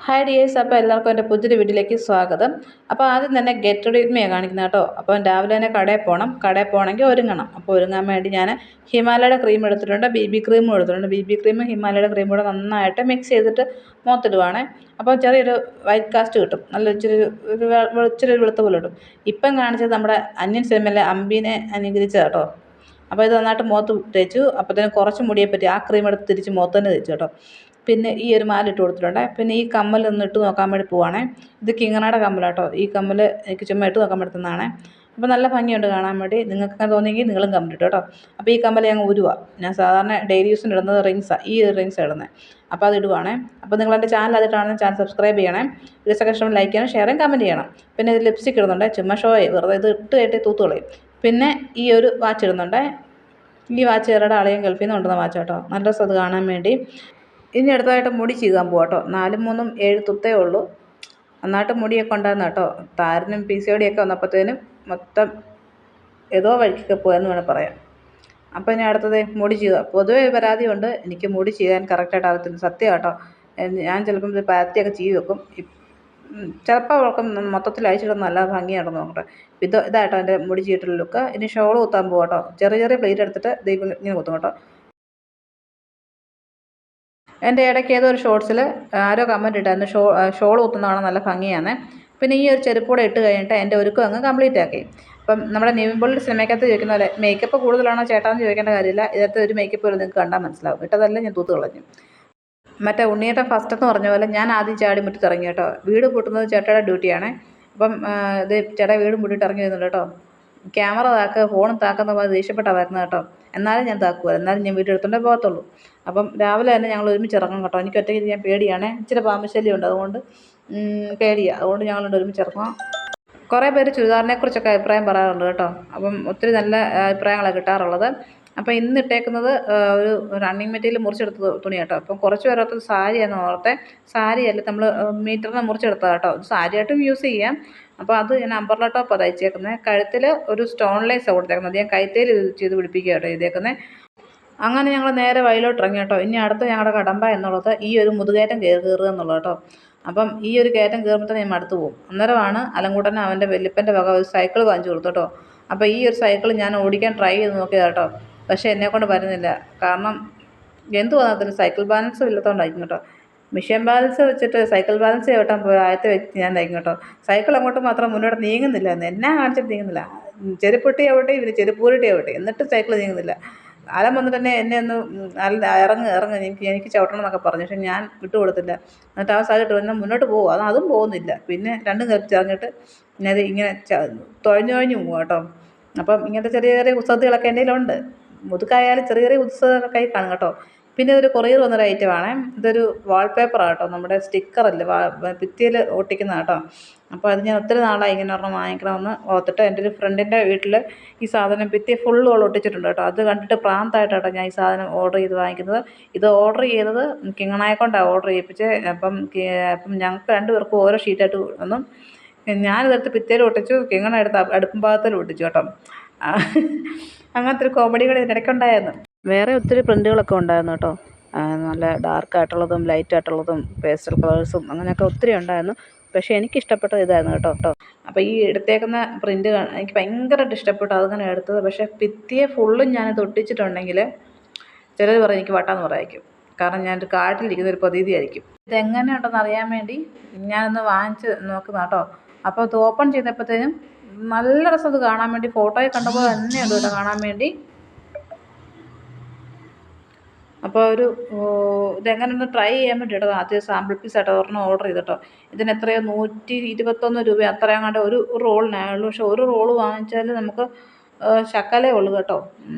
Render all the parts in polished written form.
Hi dears, അപ്പോൾ എല്ലാവർക്കും എൻ്റെ പുതിയൊരു വീട്ടിലേക്ക് സ്വാഗതം. അപ്പോൾ ആദ്യം തന്നെ ഗെറ്റ് റെഡി വിത്ത് മീ കാണിക്കുന്നത് കേട്ടോ. അപ്പം രാവിലെ തന്നെ കടയിൽ പോകണം. കടയിൽ പോകണമെങ്കിൽ ഒരുങ്ങണം. അപ്പോൾ ഒരുങ്ങാൻ വേണ്ടി ഞാൻ ഹിമാലയയുടെ ക്രീം എടുത്തിട്ടുണ്ട്, BB ക്രീമും എടുത്തിട്ടുണ്ട്. BB ക്രീമും ഹിമാലയയുടെ ക്രീമും കൂടെ നന്നായിട്ട് മിക്സ് ചെയ്തിട്ട് മുഖത്തിടുവാണേ. അപ്പോൾ ചെറിയൊരു വൈറ്റ് കാസ്റ്റ് കിട്ടും, നല്ല ഇച്ചിരി ഒരു വെളുത്ത പോലെ കിട്ടും. ഇപ്പം കാണിച്ചത് നമ്മുടെ അന്യൻ സിനിമയിലെ അമ്പീനെ അനുകരിച്ചത് കേട്ടോ. അപ്പോൾ ഇത് നന്നായിട്ട് മുഖത്ത് തേച്ചു. അപ്പോഴത്തേനും കുറച്ച് മുടിയെ പറ്റി ആ ക്രീം എടുത്ത് തിരിച്ച് മുഖത്ത് തന്നെ തേച്ചു കേട്ടോ. പിന്നെ ഈ ഒരു മാല ഇട്ട് കൊടുത്തിട്ടുണ്ട്. പിന്നെ ഈ കമ്മൽ ഒന്ന് ഇട്ട് നോക്കാൻ വേണ്ടി പോവാണേ. ഇത് കിങ്ങണയുടെ കമ്മലാട്ടോ. ഈ കമ്മൽ എനിക്ക് ചുമ്മാ ഇട്ട് നോക്കാൻ വേണ്ടി തന്നതാണേ. അപ്പോൾ നല്ല ഭംഗിയുണ്ട് കാണാൻ വേണ്ടി. നിങ്ങൾക്ക് തോന്നിയെങ്കിൽ നിങ്ങളും കമ്മലിട്ട് കേട്ടോ. അപ്പോൾ ഈ കമ്മൽ ഞാൻ ഊരുക. ഞാൻ സാധാരണ ഡെയിലി യൂസിന് ഇടുന്നത് റിങ്സാണ്. ഈ റിങ്സാണ് ഇടുന്നത്. അപ്പോൾ അത് ഇടുവാണേ. അപ്പോൾ നിങ്ങളെൻ്റെ ചാനൽ ആദ്യമായിട്ടാണെങ്കിൽ ചാനൽ സബ്സ്ക്രൈബ് ചെയ്യണേ. വീഡിയോസൊക്കെ ഇഷ്ടം ലൈക്ക് ചെയ്യണം, ഷെയർ ചെയ്യണം, കമൻറ്റ് ചെയ്യണം. പിന്നെ ഇത് ലിപ്സ്റ്റിക് ഇടുന്നുണ്ട്, ചുമ്മാ ഷോയെ വെറുതെ ഇത് ഇട്ട് കയറ്റി തൂത്ത് കളയും. പിന്നെ ഈ ഒരു വാച്ച് ഇടുന്നുണ്ട്. ഈ വാച്ച് ഇവരുടെ അളിയൻ ഗൾഫിൽ നിന്ന് കൊണ്ടുവന്ന വാച്ച് കേട്ടോ. നല്ല രസം അത് കാണാൻ വേണ്ടി. ഇനി അടുത്തതായിട്ട് മുടി ചീകാൻ പോവാം കേട്ടോ. 4 3 7 തുത്തേ ഉള്ളൂ. നന്നായിട്ട് മുടിയൊക്കെ ഉണ്ടായിരുന്നു കേട്ടോ. താരനും PCOD ഒക്കെ വന്നപ്പോഴത്തേനും മൊത്തം ഏതോ വഴിക്കൊക്കെ പോയെന്ന് വേണം പറയാം. അപ്പോൾ ഇനി അടുത്തത് മുടി ചീകുക. പൊതുവെ പരാതിയുണ്ട്, എനിക്ക് മുടി ചീകാൻ കറക്റ്റായിട്ട് അറിയത്തില്ല. സത്യം കേട്ടോ. ഞാൻ ചിലപ്പം ഇത് പരത്തിയൊക്കെ ചീവി വെക്കും. ചിലപ്പോൾ അവൾക്കും മൊത്തത്തിൽ അഴിച്ചിടുന്ന നല്ല ഭംഗിയാണെന്ന് നോക്കട്ടെ. ഇതായിട്ടോ എൻ്റെ മുടി ചീട്ടുള്ള ലുക്ക്. ഇനി ഷോൾ കുത്താൻ പോകാം കേട്ടോ. ചെറിയ ചെറിയ പ്ലേറ്റ് എടുത്തിട്ട് ദൈവം ഇങ്ങനെ കുത്തും കേട്ടോ. എൻ്റെ ഇടയ്ക്ക് ഏതോ ഒരു ഷോർട്സിൽ ആരോ കമൻറ്റ് ഇട്ടായിരുന്നു, ഷോൾ കുത്തുന്നതാണ് നല്ല ഭംഗിയാണ്. പിന്നെ ഈ ഒരു ചെരുപ്പ് കൂടെ ഇട്ട് കഴിഞ്ഞിട്ട് എൻ്റെ ഒരുക്കം അങ്ങ് കംപ്ലീറ്റ് ആക്കി. അപ്പം നമ്മുടെ നിവിൻ പോളിയുടെ സിനിമയ്ക്കകത്ത് ചോദിക്കുന്ന പോലെ മേക്കപ്പ് കൂടുതലാണോ ചേട്ടാന്ന് ചോദിക്കേണ്ട കാര്യമില്ല. ഇതിനകത്ത് ഒരു മേക്കപ്പ് പോലും നിങ്ങൾക്ക് കണ്ടാൽ മനസ്സിലാവും. ഇട്ടതല്ല ഞാൻ തൂത്ത് കളഞ്ഞു. മറ്റേ ഉണ്ണിയേട്ടൻ ഫസ്റ്റ് എന്ന് പറഞ്ഞ പോലെ ഞാൻ ആദ്യം ചാടി മുറ്റത്ത് ഇറങ്ങി കേട്ടോ. വീട് പൂട്ടുന്നത് ചേട്ടയുടെ ഡ്യൂട്ടിയാണ്. അപ്പം ഇത് ചേട്ടാ വീടും പൂട്ടിയിട്ട് ഇറങ്ങി വരുന്നുണ്ട് കേട്ടോ. ക്യാമറ താക്ക്, ഫോണും താക്കുന്ന പോലെ ദേഷ്യപ്പെട്ടാണ് വരുന്നത് കേട്ടോ. എന്നാലും ഞാൻ താക്കുമല്ലോ, എന്നാലും ഞാൻ വീഡിയോ എടുത്തുകൊണ്ടേ പോകത്തുള്ളൂ. അപ്പം രാവിലെ തന്നെ ഞങ്ങൾ ഒരുമിച്ച് ഇറങ്ങും കേട്ടോ. എനിക്ക് ഒറ്റയ്ക്ക് ചെയ്യാൻ പേടിയാണ്, ഇച്ചിരി പാമ്പ് ശല്യമുണ്ട്, അതുകൊണ്ട് പേടിയാണ്. അതുകൊണ്ട് ഞങ്ങളുണ്ട് ഒരുമിച്ച് ഇറങ്ങാം. കുറേ പേര് ചുരിദാറിനെക്കുറിച്ചൊക്കെ അഭിപ്രായം പറയാറുണ്ട് കേട്ടോ. അപ്പം ഒത്തിരി നല്ല അഭിപ്രായങ്ങളാണ് കിട്ടാറുള്ളത്. അപ്പോൾ ഇന്ന് ഇട്ടേക്കുന്നത് ഒരു റണ്ണിങ് മെറ്റീരിയൽ മുറിച്ചെടുത്ത തുണി കേട്ടോ. അപ്പം കുറച്ച് പേരൊക്കെ സാരിയാണെന്ന് ഓർത്തെ. സാരിയല്ല, നമ്മൾ മീറ്ററിന് മുറിച്ചെടുത്തതാണ് കേട്ടോ. ഇത് സാരിയായിട്ടും യൂസ് ചെയ്യാം. അപ്പോൾ അത് ഞാൻ അമ്പർല ടോപ്പാണ് തയ്ച്ചേക്കുന്നത്. കഴുത്തിൽ ഒരു സ്റ്റോൺ ലേസാണ് കൊടുത്തേക്കുന്നത്. ഞാൻ കൈത്തേൽ ചെയ്ത് പിടിപ്പിക്കുക കേട്ടോ ചെയ്തേക്കുന്നത്. അങ്ങനെ ഞങ്ങൾ നേരെ വയലോട്ട് ഇറങ്ങി കേട്ടോ. ഇനി അടുത്ത ഞങ്ങളുടെ കടമ്പ എന്നുള്ളത് ഈ ഒരു മുതുകയറ്റം കയറുക എന്നുള്ളത് കേട്ടോ. അപ്പം ഈ ഒരു കയറ്റം കയറുമ്പോഴത്തേന് ഞാൻ മടുത്തു പോകും. അന്നേരമാണ് അലങ്കൂട്ടനെ അവൻ്റെ വല്യപ്പൻ്റെ വക ഒരു സൈക്കിൾ വാങ്ങിച്ചു കൊടുത്തു കേട്ടോ. അപ്പോൾ ഈ ഒരു സൈക്കിൾ ഞാൻ ഓടിക്കാൻ ട്രൈ ചെയ്ത് നോക്കിയതാണ് കേട്ടോ. പക്ഷേ എന്നെക്കൊണ്ട് വരുന്നില്ല. കാരണം എന്തുവാ അതിന് സൈക്കിൾ ബാലൻസ് ഇല്ലാത്തതുകൊണ്ടായിരിക്കും കേട്ടോ. മിഷൻ ബാലൻസ് വെച്ചിട്ട് സൈക്കിൾ ബാലൻസ് ചവിട്ടാൻ പോയ ആദ്യത്തെ വ്യക്തി ഞാനായിരിക്കും കേട്ടോ. സൈക്കിൾ അങ്ങോട്ട് മാത്രം മുന്നോട്ട് നീങ്ങുന്നില്ല. എന്നാ കാണിച്ചിട്ട് നീങ്ങുന്നില്ല. ചെരുപ്പിട്ടി ആവട്ടെ, ഇവർ ചെരുപ്പൂരിട്ടി ആവട്ടെ, എന്നിട്ട് സൈക്കിൾ നീങ്ങുന്നില്ല. അലൻ വന്നിട്ട് എന്നെ ഒന്ന് ഇറങ്ങ് എനിക്ക് ചവിട്ടണം എന്നൊക്കെ പറഞ്ഞു. പക്ഷെ ഞാൻ വിട്ടുകൊടുത്തില്ല. എന്നിട്ട് ആ സൈഡിട്ട് വന്നാൽ മുന്നോട്ട് പോകും, അതും പോകുന്നില്ല. പിന്നെ രണ്ടും കൽപ്പിച്ചറിഞ്ഞിട്ട് പിന്നെ അത് ഇങ്ങനെ തുഴഞ്ഞു പോകും കേട്ടോ. അപ്പം ഇങ്ങനത്തെ ചെറിയ ചെറിയ കുസൃതികളൊക്കെ എൻ്റെ കയ്യിലുണ്ട്. മുതുക്കായാലും ചെറിയ ചെറിയ കുസൃതികളൊക്കെ കൈ കാണും കേട്ടോ. പിന്നെ ഇതൊരു കൊറിയർ വന്നൊരു ഐറ്റമാണ്. ഇതൊരു വാൾപേപ്പറാണ് കേട്ടോ. നമ്മുടെ സ്റ്റിക്കറല്ലേ, ഭിത്തിയിൽ ഒട്ടിക്കുന്ന കേട്ടോ. അപ്പോൾ അത് ഞാൻ ഒത്തിരി നാളായി ഇങ്ങനെ ഒരെണ്ണം വാങ്ങിക്കണമെന്ന് ഓർത്തിട്ട്. എൻ്റെ ഒരു ഫ്രണ്ടിൻ്റെ വീട്ടിൽ ഈ സാധനം ഭിത്തി ഫുള്ള് ഒട്ടിച്ചിട്ടുണ്ട് കേട്ടോ. അത് കണ്ടിട്ട് പ്രാന്തായിട്ടാട്ടോ ഞാൻ ഈ സാധനം ഓർഡർ ചെയ്ത് വാങ്ങിക്കുന്നത്. ഇത് ഓർഡർ ചെയ്തത് കിങ്ങണായെ കൊണ്ടാണ് ഓർഡർ ചെയ്യിപ്പിച്ചത്. അപ്പം ഞങ്ങൾക്ക് 2 പേർക്കും ഓരോ ഷീറ്റായിട്ട് വന്നു. ഞാനിതെടുത്ത് ഭിത്തിയിൽ ഒട്ടിച്ചു, കിങ്ങണ എടുത്ത് അടുപ്പും ഭാഗത്തിൽ ഒട്ടിച്ചു കേട്ടോ. അങ്ങനത്തെ ഒരു കോമഡികൾ ഇതിനിടയ്ക്കുണ്ടായിരുന്നു. വേറെ ഒത്തിരി പ്രിൻറ്റുകളൊക്കെ ഉണ്ടായിരുന്നു കേട്ടോ. നല്ല ഡാർക്കായിട്ടുള്ളതും ലൈറ്റായിട്ടുള്ളതും പേസ്റ്റൽ കളേഴ്സും അങ്ങനെയൊക്കെ ഒത്തിരി ഉണ്ടായിരുന്നു. പക്ഷേ എനിക്കിഷ്ടപ്പെട്ടത് ഇതായിരുന്നു കേട്ടോ. അപ്പോൾ ഈ എടുത്തേക്കുന്ന പ്രിൻറ്റ് എനിക്ക് ഭയങ്കരമായിട്ട് ഇഷ്ടപ്പെട്ടു. അതങ്ങനെ എടുത്തത്. പക്ഷേ ഭിത്തിയെ ഫുള്ളും ഞാനിത് ഒട്ടിച്ചിട്ടുണ്ടെങ്കിൽ ചിലർ പറയും എനിക്ക് വട്ടാന്ന് പറയായിരിക്കും. കാരണം ഞാനൊരു കാട്ടിലിരിക്കുന്ന ഒരു പ്രതീതിയായിരിക്കും. ഇതെങ്ങനെയുണ്ടെന്ന് അറിയാൻ വേണ്ടി ഞാനൊന്ന് വാങ്ങിച്ച് നോക്കുന്ന കേട്ടോ. അപ്പോൾ ഇത് ഓപ്പൺ ചെയ്തപ്പോഴത്തേനും നല്ല രസം അത് കാണാൻ വേണ്ടി. ഫോട്ടോയിൽ കണ്ടപ്പോൾ തന്നെയുണ്ട് കേട്ടോ കാണാൻ വേണ്ടി. അപ്പോൾ ഇതെങ്ങനെയൊന്ന് ട്രൈ ചെയ്യാൻ വേണ്ടി കേട്ടോ ആദ്യം സാമ്പിൾ പീസായിട്ട് ഒരെണ്ണം ഓർഡർ ചെയ്തിട്ടോ. ഇതിന് എത്രയോ 121 രൂപ അത്രയും കണ്ട് ഒരു റോളിനായുള്ളൂ. പക്ഷെ ഒരു റോള് വാങ്ങിച്ചാൽ നമുക്ക് ശകലേ ഉള്ളൂ കേട്ടോ.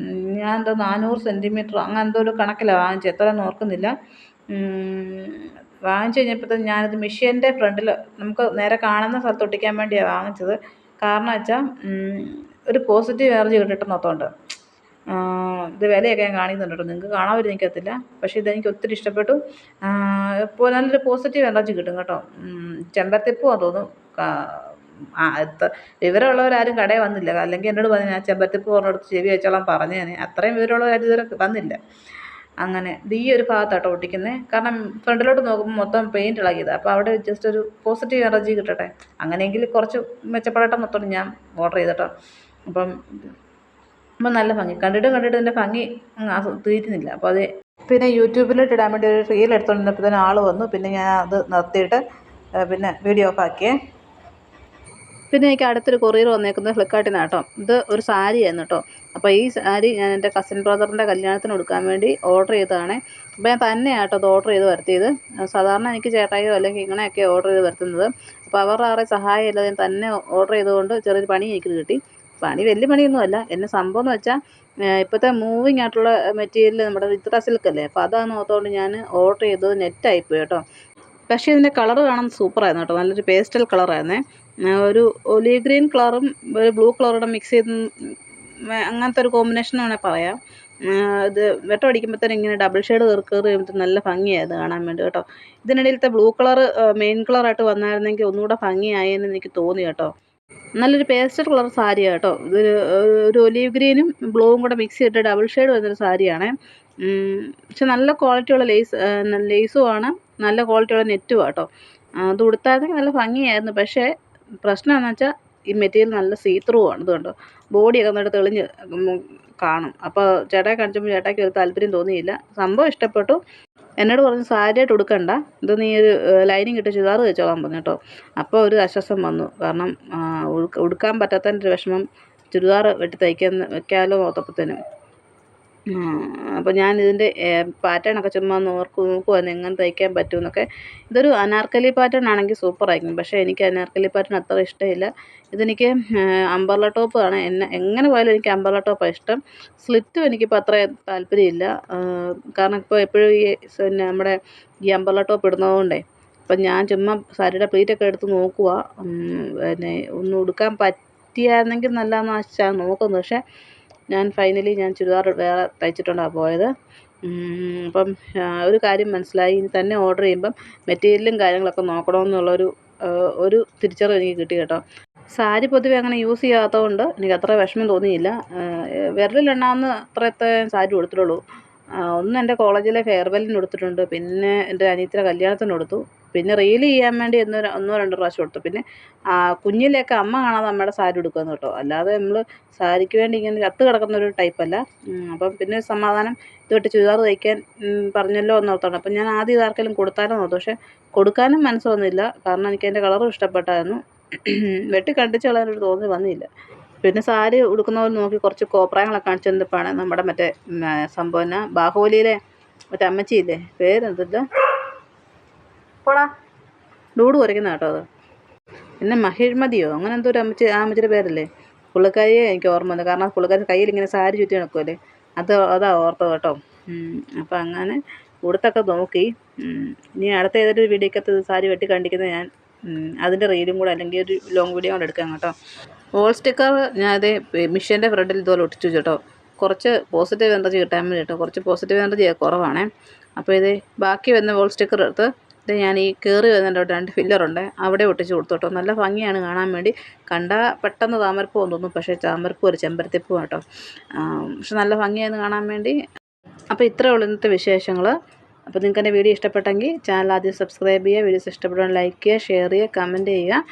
ഞാൻ എന്തോ 400 സെൻറ്റിമീറ്റർ അങ്ങനെ എന്തോ ഒരു കണക്കിലാണ് വാങ്ങിച്ചത്. എത്രയൊന്നും ഓർക്കുന്നില്ല. വാങ്ങിച്ച് കഴിഞ്ഞപ്പോഴത്തേക്കും ഞാനിത് മെഷീൻ്റെ ഫ്രണ്ടിൽ നമുക്ക് നേരെ കാണുന്ന സ്ഥലത്ത് ഒട്ടിക്കാൻ വേണ്ടിയാണ് വാങ്ങിച്ചത്. കാരണം വെച്ചാൽ ഒരു പോസിറ്റീവ് എനർജി കിട്ടണമെന്നോർത്തുകൊണ്ട്. ഇത് വിലയൊക്കെ ഞാൻ കാണിക്കുന്നുണ്ട് കേട്ടോ. നിങ്ങൾക്ക് കാണാൻ എനിക്കത്തില്ല. പക്ഷേ ഇതെനിക്ക് ഒത്തിരി ഇഷ്ടപ്പെട്ടു. ഇപ്പോൾ നല്ലൊരു പോസിറ്റീവ് എനർജി കിട്ടും കേട്ടോ. ചെമ്പരത്തിപ്പൂവാന്ന് തോന്നുന്നു. വിവരമുള്ളവരാരും കടയിൽ വന്നില്ല. അല്ലെങ്കിൽ എന്നോട് പറഞ്ഞു ഞാൻ ചെമ്പരത്തിപ്പൂ ഒരെണ്ണം എടുത്ത് ചെവി വെച്ചോളാൻ പറഞ്ഞേനെ. അത്രയും വിവരമുള്ളവരാരും ഇതുവരെ വന്നില്ല. അങ്ങനെ ഇത് ഈ ഒരു ഭാഗത്താട്ടോ ഒട്ടിക്കുന്നത്. കാരണം ഫ്രണ്ടിലോട്ട് നോക്കുമ്പോൾ മൊത്തം പെയിൻറ്റ് ഇളകിയതാണ്. അപ്പോൾ അവിടെ ജസ്റ്റ് ഒരു പോസിറ്റീവ് എനർജി കിട്ടട്ടെ, അങ്ങനെയെങ്കിൽ കുറച്ച് മെച്ചപ്പെടട്ടെ എന്നോർത്താണ് ഞാൻ ഓർഡർ ചെയ്തട്ടോ. അപ്പം നല്ല ഭംഗി, കണ്ടിട്ട് ഇതിൻ്റെ ഭംഗി തീരുന്നില്ല. അപ്പോൾ അത് പിന്നെ യൂട്യൂബിലോട്ട് ഇടാൻ വേണ്ടി ഒരു റീൽ എടുത്തുകൊണ്ടിരുന്നപ്പോൾ തന്നെ ആൾ വന്നു. പിന്നെ ഞാൻ അത് നിർത്തിയിട്ട് പിന്നെ വീഡിയോ ഓഫ് ആക്കിയേ. പിന്നെ എനിക്ക് അടുത്തൊരു കൊറിയർ വന്നേക്കുന്നത് ഫ്ലിപ്കാർട്ടിൽ നിന്നാണ് കേട്ടോ. ഇത് ഒരു സാരിയായിരുന്നു കേട്ടോ. അപ്പോൾ ഈ സാരി ഞാൻ എൻ്റെ കസിൻ ബ്രദറിൻ്റെ കല്യാണത്തിന് കൊടുക്കാൻ വേണ്ടി ഓർഡർ ചെയ്തതാണ്. അപ്പോൾ ഞാൻ തന്നെയാണ് കേട്ടോ അത് ഓർഡർ ചെയ്ത് വരുത്തിയത്. സാധാരണ എനിക്ക് ചേട്ടായിയോ അല്ലെങ്കിൽ ഇങ്ങനെയൊക്കെ ഓർഡർ ചെയ്ത് വരുത്തുന്നത്. അപ്പോൾ അവരുടെ ആരുടെ സഹായം ഇല്ലാതെ ഞാൻ തന്നെ ഓർഡർ ചെയ്തുകൊണ്ട് ചെറിയൊരു പണി എനിക്ക് കിട്ടി. പണി വലിയ പണിയൊന്നുമല്ല. എന്നെ സംഭവം എന്ന് വെച്ചാൽ ഇപ്പോഴത്തെ മൂവിങ് ആയിട്ടുള്ള മെറ്റീരിയൽ നമ്മുടെ വിത്ര സിൽക്കല്ലേ, അപ്പോൾ അതാണ് ഓർത്തുകൊണ്ട് ഞാൻ ഓർഡർ ചെയ്തത് നെറ്റായിപ്പോയി കേട്ടോ. പക്ഷേ ഇതിൻ്റെ കളറ് കാണാൻ സൂപ്പറായിരുന്നു കേട്ടോ. നല്ലൊരു പേസ്റ്റൽ കളറായിരുന്നേ. ഒരു ഒലീവ് ഗ്രീൻ കളറും ഒരു ബ്ലൂ കളറൂടെ മിക്സ് ചെയ്ത് അങ്ങനത്തെ ഒരു കോമ്പിനേഷൻ വേണേൽ പറയാം. ഇത് വെട്ടം അടിക്കുമ്പോഴത്തേനും ഇങ്ങനെ ഡബിൾ ഷെയ്ഡ് കയറി കഴിയുമ്പോൾ നല്ല ഭംഗിയായത് കാണാൻ വേണ്ടി കേട്ടോ. ഇതിനിടയിലത്തെ ബ്ലൂ കളർ മെയിൻ കളറായിട്ട് വന്നായിരുന്നെങ്കിൽ ഒന്നുകൂടെ ഭംഗിയായെന്ന് എനിക്ക് തോന്നി കേട്ടോ. നല്ലൊരു പേസ്റ്റൽ കളർ സാരിയാണ് കേട്ടോ. ഒരു ഒലീവ് ഗ്രീനും ബ്ലൂവും കൂടെ മിക്സ് ചെയ്തിട്ട് ഡബിൾ ഷെയ്ഡ് വന്നൊരു സാരിയാണ്. പക്ഷെ നല്ല ക്വാളിറ്റിയുള്ള ലേസുമാണ്, നല്ല ക്വാളിറ്റിയുള്ള നെറ്റുമാണ് കേട്ടോ. അത് ഉടുത്തായിരുന്നെങ്കിൽ നല്ല ഭംഗിയായിരുന്നു. പക്ഷേ പ്രശ്നം എന്താണെന്ന് വെച്ചാൽ ഈ മെറ്റീരിയൽ നല്ല സീത്രൂ ആണ്. ഇതുകൊണ്ട് ബോഡിയൊക്കെ നന്നായിട്ട് തെളിഞ്ഞ് കാണും. അപ്പോൾ ചേട്ടായി കാണിച്ചപ്പോൾ ചേട്ടായിക്ക് ഒരു താല്പര്യം തോന്നിയില്ല. സംഭവം ഇഷ്ടപ്പെട്ടു. എന്നോട് പറഞ്ഞു സാരിയായിട്ട് ഉടുക്കണ്ട, ഇത് നീ ഒരു ലൈനിങ് ഇട്ട് ചുരിദാർ തയ്ച്ചോളാൻ പറഞ്ഞു കേട്ടോ. അപ്പോൾ ഒരു ആശ്വാസം വന്നു. കാരണം ഉടുക്കാൻ പറ്റാത്തതിൻ്റെ ഒരു വിഷമം ചുരിദാർ വെട്ടി വെക്കാമല്ലോ ഓർത്തപ്പത്തേനും. അപ്പോൾ ഞാൻ ഇതിൻ്റെ പാറ്റേണൊക്കെ ചുമ്മാ നോക്കുവായിരുന്നു എങ്ങനെ തയ്ക്കാൻ പറ്റുമെന്നൊക്കെ. ഇതൊരു അനാർക്കലി പാറ്റേൺ ആണെങ്കിൽ സൂപ്പറായിരിക്കും. പക്ഷേ എനിക്ക് അനാർക്കലി പാറ്റേൺ അത്ര ഇഷ്ടമില്ല. ഇതെനിക്ക് അംബർല ടോപ്പാണ്. എങ്ങനെ പോയാലും എനിക്ക് അംബർല ടോപ്പാണ് ഇഷ്ടം. സ്ലിറ്റും എനിക്കിപ്പോൾ അത്ര താല്പര്യമില്ല. കാരണം ഇപ്പോൾ എപ്പോഴും ഈ പിന്നെ നമ്മുടെ ഈ അംബർല ടോപ്പ് ഇടുന്നതുകൊണ്ടേ അപ്പം ഞാൻ ചുമ്മാ സാരിയുടെ പ്ലീറ്റൊക്കെ എടുത്ത് നോക്കുക. പിന്നെ ഒന്ന് ഉടുക്കാൻ പറ്റിയായിരുന്നെങ്കിൽ നല്ലതെന്ന് വെച്ചാൽ നോക്കുന്നത്. പക്ഷേ ഞാൻ ഫൈനലി ചുരിദാർ വേറെ തയ്ച്ചിട്ടുണ്ടാണ് പോയത്. അപ്പം ഒരു കാര്യം മനസ്സിലായി, ഇനി തന്നെ ഓർഡർ ചെയ്യുമ്പം മെറ്റീരിയലും കാര്യങ്ങളൊക്കെ നോക്കണമെന്നുള്ളൊരു ഒരു തിരിച്ചറിവ് എനിക്ക് കിട്ടി കേട്ടോ. സാരി പൊതുവെ അങ്ങനെ യൂസ് ചെയ്യാത്തതുകൊണ്ട് എനിക്ക് അത്ര വിഷമം തോന്നിയില്ല. വിരലിലെണ്ണാവുന്ന അത്രത്തെ സാരി കൊടുത്തിട്ടുള്ളൂ. ഒന്ന് എൻ്റെ കോളേജിലെ ഫെയർവെല്ലിന് കൊടുത്തിട്ടുണ്ട്, പിന്നെ എൻ്റെ അനിയത്തിയുടെ കല്യാണത്തിന് കൊടുത്തു, പിന്നെ റീൽ ചെയ്യാൻ വേണ്ടി ഒന്നോ രണ്ടോ പ്രാവശ്യം കൊടുത്തു. പിന്നെ കുഞ്ഞിലെയൊക്കെ അമ്മ കാണാതെ അമ്മയുടെ സാരി ഉടുക്കുമെന്ന് കേട്ടോ. അല്ലാതെ നമ്മൾ സാരിക്ക് വേണ്ടി ഇങ്ങനെ ചത്ത് കിടക്കുന്നൊരു ടൈപ്പല്ല. അപ്പം പിന്നെ സമാധാനം ഇതുമായിട്ട് ചുരിദാർ തയ്ക്കാൻ പറഞ്ഞല്ലോ എന്നോർത്താണ്. അപ്പം ഞാൻ ആദ്യം ഇതാർക്കെങ്കിലും കൊടുത്താലോ നോർത്തു. പക്ഷേ കൊടുക്കാനും മനസ്സ് വന്നില്ല. കാരണം എനിക്ക് അതിൻ്റെ കളറും ഇഷ്ടപ്പെട്ടായിരുന്നു. വെട്ടി കണ്ടിച്ച് കളയാനൊരു തോന്നി വന്നില്ല. പിന്നെ സാരി ഉടുക്കുന്ന പോലെ നോക്കി കുറച്ച് കോപ്രായങ്ങളൊക്കെ കാണിച്ചു തന്നപ്പോഴാണ് നമ്മുടെ മറ്റേ സംഭവം ബാഹുബലിയിലെ മറ്റേ അമ്മച്ചിയില്ലേ, പേരെന്തില്ല പോടാ, ഡൂഡ് കുറയ്ക്കുന്ന കേട്ടോ അത്. പിന്നെ മഹിഴ്മതിയോ അങ്ങനെ എന്തോ ഒരു അമ്മച്ചിയുടെ പേരല്ലേ, പുള്ളിക്കാരിയെ എനിക്ക് ഓർമ്മ വന്നത്. കാരണം പുള്ളിക്കാരി കയ്യിൽ ഇങ്ങനെ സാരി ചുറ്റി നടക്കുമല്ലേ, അതാ ഓർത്തത് കേട്ടോ. അപ്പം അങ്ങനെ ഉടുത്തൊക്കെ നോക്കി. ഇനി അടുത്ത ഏതൊരു വീഡിയോക്കകത്ത് സാരി വെട്ടി കണ്ടിക്കുന്നത് ഞാൻ അതിൻ്റെ റീലും കൂടെ അല്ലെങ്കിൽ ഒരു ലോങ് വീഡിയോ കൂടെ എടുക്കാം കേട്ടോ. വോൾ സ്റ്റിക്കർ ഞാൻ അതേ മിഷ്യൻ്റെ ഫ്രണ്ടിൽ ഇതുപോലെ ഒട്ടിച്ചു കേട്ടോ. കുറച്ച് പോസിറ്റീവ് എനർജി കിട്ടാൻ വേണ്ടി കേട്ടോ. കുറച്ച് പോസിറ്റീവ് എനർജി കുറവാണേ. അപ്പോൾ ഇത് ബാക്കി വരുന്ന വോൾ സ്റ്റിക്കർ എടുത്ത് ഇത് ഞാൻ ഈ കയറി വരുന്നതിൻ്റെ 2 ഫില്ലറുണ്ട് അവിടെ ഒട്ടിച്ച് കൊടുത്തു കേട്ടോ. നല്ല ഭംഗിയാണ് കാണാൻ വേണ്ടി. കണ്ടാൽ പെട്ടെന്ന് താമരപ്പൂ തോന്നും, പക്ഷേ താമരപ്പൂ ഒരു ചെമ്പരത്തിപ്പൂ കേട്ടോ. പക്ഷെ നല്ല ഭംഗിയായിരുന്നു കാണാൻ വേണ്ടി. അപ്പോൾ ഇത്രയേ ഉള്ളൂ ഇന്നത്തെ വിശേഷങ്ങൾ. അപ്പോൾ നിങ്ങൾക്ക് എൻ്റെ വീഡിയോ ഇഷ്ടപ്പെട്ടെങ്കിൽ ചാനൽ ആദ്യം സബ്സ്ക്രൈബ് ചെയ്യുക. വീഡിയോസ് ഇഷ്ടപ്പെടുവാൻ ലൈക്ക് ചെയ്യുക, ഷെയർ ചെയ്യുക, കമൻറ്റ് ചെയ്യുക.